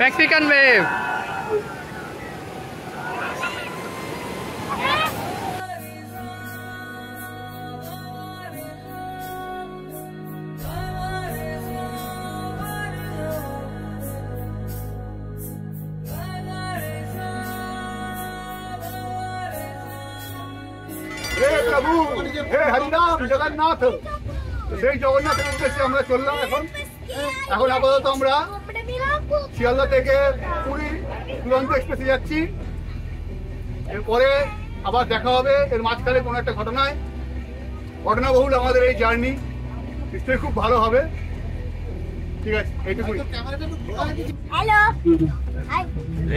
Mexican wave. প্রভু হে হরিনাম জগন্নাথ, সেই জগন্নাথের উদ্দেশ্যে আমরা চললাম। এখন আপাতত আমরা শিয়ালদা থেকে পুরী দুরন্ত এক্সপ্রেসে যাচ্ছি। এরপরে আবার দেখা হবে এর মাঝখানে কোনো একটা ঘটনাবহুল আমাদের এই জার্নি। নিশ্চয়ই খুব ভালো হবে। ঠিক আছে, এইটুকুই।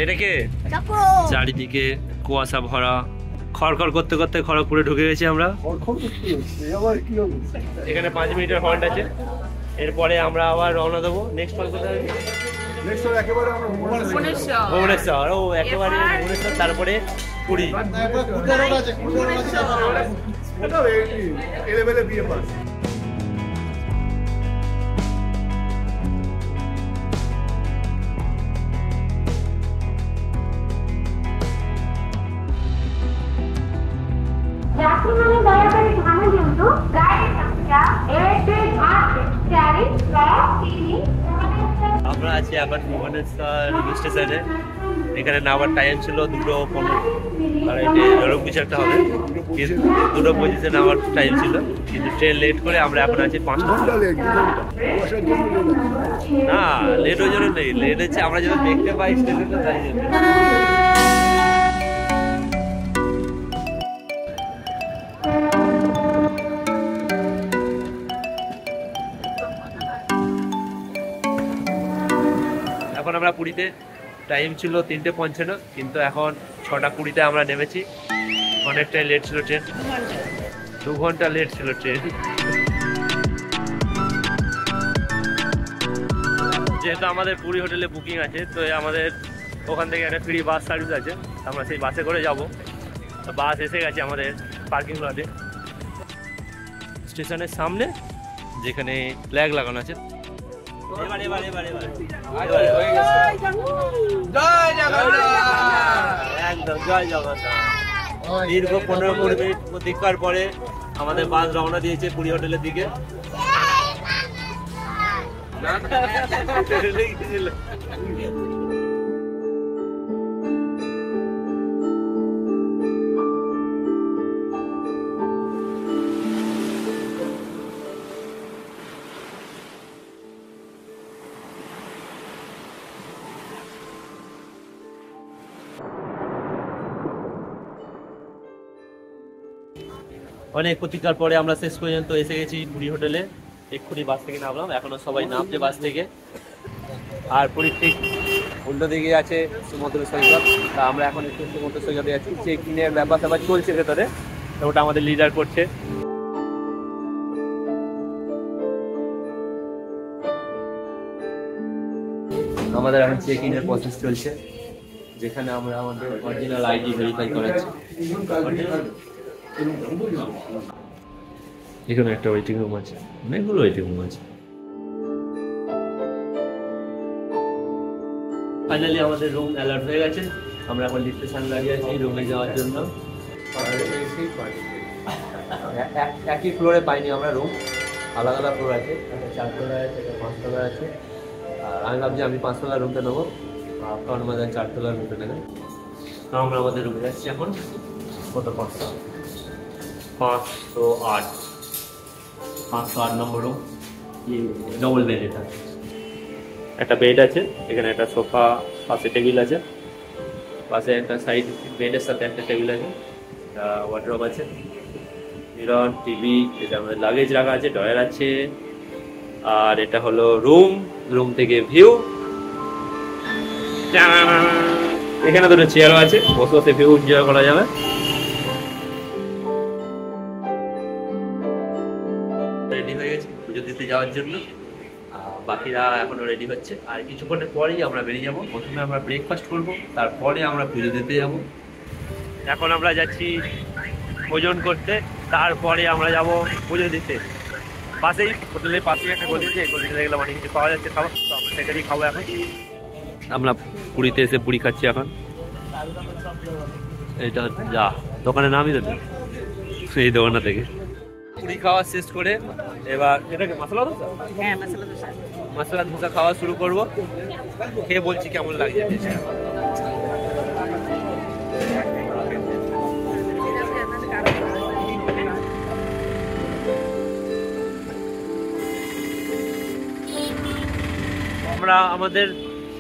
এটাকে চারিদিকে কুয়াশা ভরা, খড়খড় করতে করতে খড়গপুরে ঢুকে গেছি আমরা। এখানে 5 মিনিটের হল্ট আছে, এরপরে আমরা আবার রওনা দেবো। নেক্সট হল কোথায়? ভুবনেশ্বর। ও একেবারে ভুবনেশ্বর, তারপরে পুরী। যাত্রীମାନେ ଦୟାକରି ଧ୍ୟାନ ଦିଅନ୍ତୁ, ଗାଡି ସଂଖ୍ୟା 183 আমরা আছি এখন ভুবনেশ্বর স্টেশনে। এখানে নামার টাইম ছিল 2:15, আর এটা এরকম কিছু একটা হবে। 2:25 নামার টাইম ছিল, কিন্তু ট্রেন লেট করে আমরা এখন আছি 5টা। না, লেট ওই জন্য নেই, লেট হচ্ছে আমরা যেন দেখতে পাই স্টেশনটা, তাই জন্য। এখন আমরা পুরীতে, টাইম ছিল 3:55, কিন্তু এখন 6:20 আমরা নেমেছি। অনেকটাই লেট ছিল ট্রেন, 2 ঘন্টা লেট ছিল ট্রেন। যেহেতু আমাদের পুরী হোটেলে বুকিং আছে, তো আমাদের ওখান থেকে একটা ফ্রি বাস সার্ভিস আছে, আমরা সেই বাসে করে যাব। বাস এসে গেছে আমাদের পার্কিং লটে, স্টেশনের সামনে, যেখানে ফ্ল্যাগ লাগানো আছে। একদম জয় জগন্নাথ। দীর্ঘ 15-20 মিনিট প্রতীক্ষার পরে আমাদের বাস রওনা দিয়েছে পুরী হোটেলের দিকে। অনেক প্রতীক্ষার পরে আমরা শেষ পর্যন্ত এসে গেছি পুরী হোটেলে। এক্ষুনি বাস থেকে নামলাম, এখনো সবাই নামছে বাস থেকে। আর পুরীর ঠিক উল্টো দিকে আছে সমুদ্র সৈকত, তা আমরা এখন একটু সমুদ্র সৈকতে আছি। চেকিংয়ের ব্যাপার স্যাপার চলছে ভেতরে, ওটা আমাদের লিডার করছে। আমাদের এখন চেকিংয়ের প্রসেস চলছে, যেখানে আমরা আমাদের অরিজিনাল আইডি ভেরিফাই করাচ্ছি। এখানে একটা ওয়েটিং রুম আছে, অনেকগুলো ওয়েটিং রুম আছে। ফাইনালি আমাদের রুম অ্যালার্ট হয়ে গেছে, আমরা এখন লিফটের সামনে দাঁড়িয়ে আছি রুমে যাওয়ার জন্য। একই ফ্লোরে পাইনি আমরা রুম, আলাদা আলাদা ফ্লোর আছে, একটা 4 তলা আছে, একটা 5 তলা আছে। আর আমি ভাবছি আমি 5 তলার রুমটা নেবো, আপনার আমাদের 4 তলার রুমটা নেবেন। তো আমরা আমাদের রুমে যাচ্ছি এখন। কত? 508 নম্বর রুম, ডবল বেড। এটা একটা বেড আছে, এখানে একটা সোফা, পাশে টেবিল আছে, পাশে একটা সাইড বেডের সাথে একটা টেবিল আছে, ওয়ার্ডরোব আছে, মিরর, টিভি, এটা আমাদের লাগেজ রাখা আছে, ড্রয়ার আছে। আর এটা হলো রুম থেকে ভিউ। এখানে দুটো চেয়ারও আছে, বসে বসে ভিউ এনজয় করা যাবে। রেডি হয়ে গেছে পুজো দিতে যাওয়ার জন্য, বাকিরা এখনো রেডি হচ্ছে। আর কিছুক্ষণের পরেই আমরা বেরিয়ে যাব। প্রথমে আমরা ব্রেকফাস্ট করব, তারপরে আমরা পুজো দিতে যাব। এখন আমরা যাচ্ছি ভোজন করতে, তারপরে আমরা যাব পুজো দিতে। পাশেই হোটেলের পাশেই একটা গলি আছে, এই গলিতে দেখলাম অনেক কিছু পাওয়া যাচ্ছে খাবার, তো আমরা সেটাই খাবো এখন। আমরা পুরীতে এসে পুরি খাচ্ছি এখন। এটা যা দোকানের নামই তো এই দোকানটা থেকে পুরি খাওয়া শেষ করে এবার এটাকে মশলা ধোসা, হ্যাঁ মশলা মশলা ধোসা খাওয়া শুরু করব। খেয়ে বলছি কেমন লাগছে। আমরা আমাদের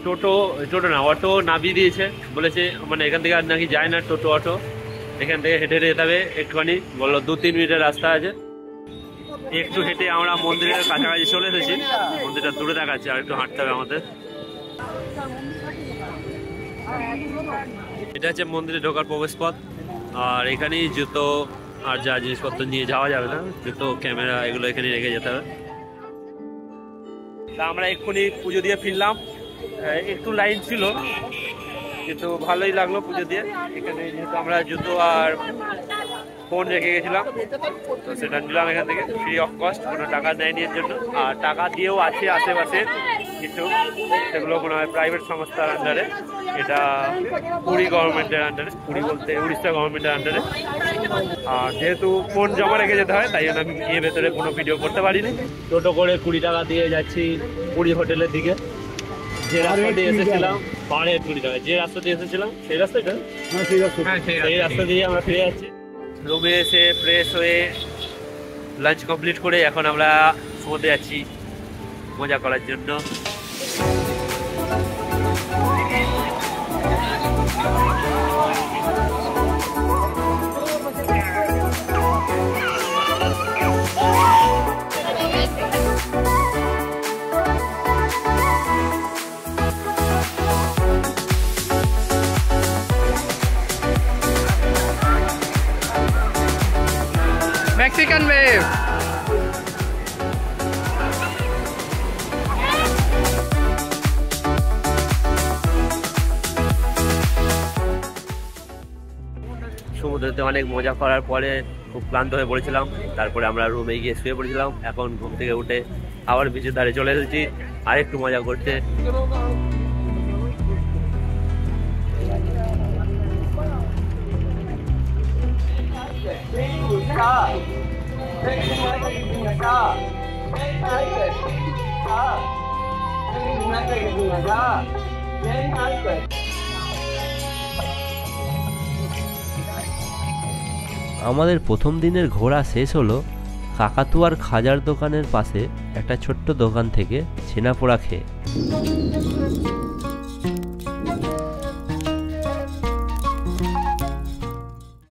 টোটো না অটো নামিয়ে দিয়েছে, বলেছে মানে এখান থেকে আর নাকি যায় না টোটো অটো, এখান থেকে হেঁটে হেঁটে যেতে হবে একটুখানি, বললো 2-3 মিনিটের রাস্তা আছে। একটু হেঁটে আমরা মন্দিরের কাছাকাছি চলে এসেছি, মন্দিরটা দূরে দেখাচ্ছে আর একটু হাঁটতে হবে আমাদের। এটা হচ্ছে মন্দিরে ঢোকার প্রবেশ পথ, আর এখানেই জুতো আর যা জিনিসপত্র নিয়ে যাওয়া যাবে না, জুতো ক্যামেরা এগুলো এখানে রেখে যেতে হবে। তা আমরা এক্ষুনি পুজো দিয়ে ফিরলাম, একটু লাইন ছিল কিন্তু ভালোই লাগলো পুজো দিয়ে। এখানে যেহেতু আমরা জুতো আর ফোন রেখে গেছিলাম তো সেটা নিলাম এখান থেকে ফ্রি অফ কস্ট, কোনো টাকা নেয়নি এর জন্য। আর টাকা দিয়েও আছে আশেপাশে কিছু, সেগুলো কোনো প্রাইভেট সংস্থার আন্ডারে, এটা পুরী গভর্নমেন্টের আন্ডারে, পুরী বলতে উড়িষ্যা গভর্নমেন্টের আন্ডারে। আর যেহেতু ফোন জমা রেখে যেতে হয় তাই জন্য আমি গিয়ে ভেতরে কোনো ভিডিও করতে পারিনি। টোটো করে 20 টাকা দিয়ে যাচ্ছি পুরী হোটেলের দিকে। যে রাস্তা দিয়ে এসেছিলাম পাহাড়ে 20 টাকা, যে রাস্তা দিয়ে এসেছিলাম সেই রাস্তাটা, সেই রাস্তা দিয়ে আমরা ফিরে যাচ্ছি। রুমে এসে ফ্রেশ হয়ে লাঞ্চ কমপ্লিট করে এখন আমরা সমুদ্রে যাচ্ছি মজা করার জন্য। Mexican wave. সমুদ্রেতে অনেক মজা করার পরে খুব ক্লান্ত হয়ে পড়েছিলাম, তারপরে আমরা রুমে গিয়ে শুয়ে পড়েছিলাম। এখন ঘুম থেকে উঠে আবার বিচের ধারে চলে এসেছি আর একটু মজা করতে। আমাদের প্রথম দিনের ঘোরা শেষ হলো কাকাতুয়ার খাজার দোকানের পাশে একটা ছোট্ট দোকান থেকে ছেনাপোড়া খেয়ে।